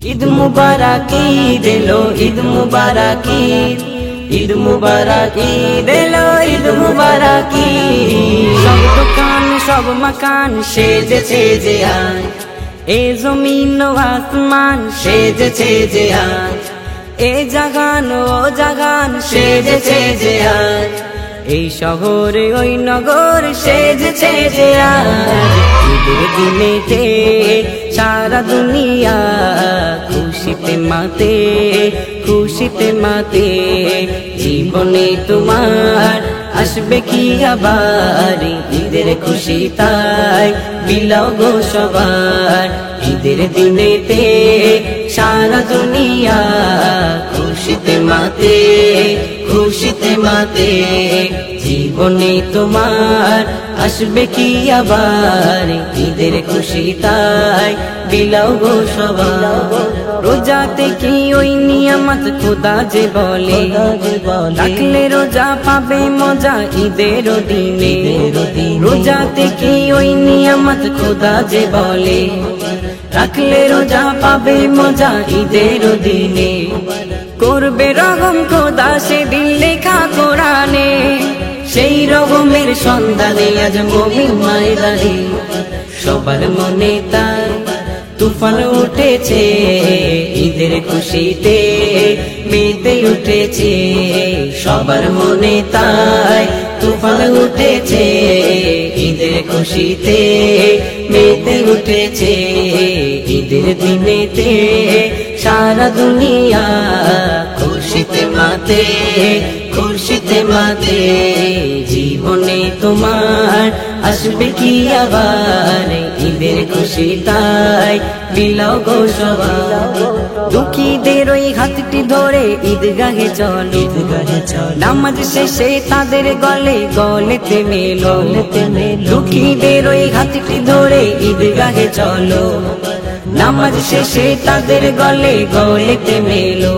ঈদ মুবারক ঈদ এলো, ঈদ মুবারক ঈদ, ঈদ মুবারক ঈদ এলো, ঈদ মুবারক ঈদ। সব দোকান সব মাকান সেজেছে যে আজ, এ জমিন ও আসমান সেজেছে যে আজ, এ জাগান ও জাগান সেজেছে যে আজ, এই শহরে ওই নগর সেজেছে যে আজ। ঈদের দিনেতে সারা দুনিয়া খুশিতে মাতে, খুশিতে মাতে। জীবনে তোমার আসবে কি আবার, ঈদের খুশি তাই বিলাও গো সবার। ঈদের দিনেতে সারা দুনিয়া খুশিতে মাতে, খুশিতে মাতে। জীবনে তোমার আসবে কি আবার, ঈদের খুশি তাই বিলাও গো সবার। রোজাতে কি ওই নিয়ামত খোদা যে বলে, রাখলে রোজা পাবে মজা ঈদের দিনে। রোজাতে কি ওই নিয়ামত খোদা যে বলে, রাখলে রোজা পাবে মজা ঈদের দিনে। করবে রকম খোদা সেদিন লেখা কোরআনে, সেই রকমের সন্ধানে আজ মুমিন ময়দানে। সবার মনে তাই তুফান উঠেছে, ঈদের খুশিতে মেতে উঠেছে। সবার মনে তাই তুফান উঠেছে, ঈদের খুশিতে মেতে উঠেছে। ঈদের দিনেতে সারা দুনিয়া খুশিতে মাতে, খুশিতে মাতে। জীবনে তোমার আসবে কি আবার, ঈদের খুশি তাই বিলাও গো সবার। দুঃখীদের ওই হাতটি ধরে ঈদগাহে চলো, নামাজ শেষে তাদের গলে গলেতে মেলো। দুঃখীদের ওই হাতটি ধরে ঈদগাহে চলো, নামাজ শেষে তাদের গলে গলেতে মেলো।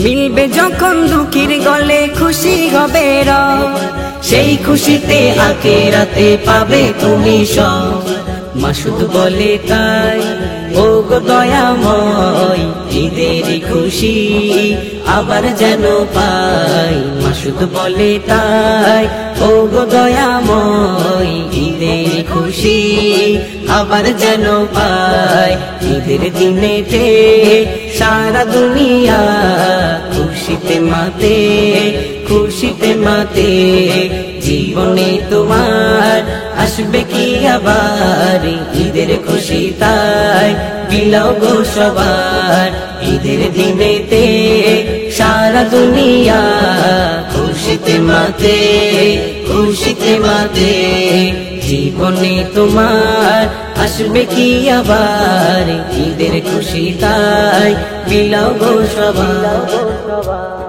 মিলবে যখন দুঃখীর গলে খুশি হবে রব, সেই খুশিতে আখিরাতে পাবে তুমি সব। মাসুদ বলে তাই ও গো দয়াময়, ঈদের খুশি আবার যেন পাই। মাসুদ বলে তাই ও গো দয়াময়, ঈদের খুশি আবার যেন পাই। ঈদের দিনেতে সারা দুনিয়া খুশিতে মাতে, খুশিতে মাতে। জীবনে তোমার আসবে কি আবার, ঈদের খুশি তাই বিলাও গো সবার। ঈদের দিনেতে সারা দুনিয়া খুশিতে মাতে, খুশিতে মাতে। জীবনে তোমার আসবে কি আবার, ঈদের খুশি তাই বিলাও গো সবার।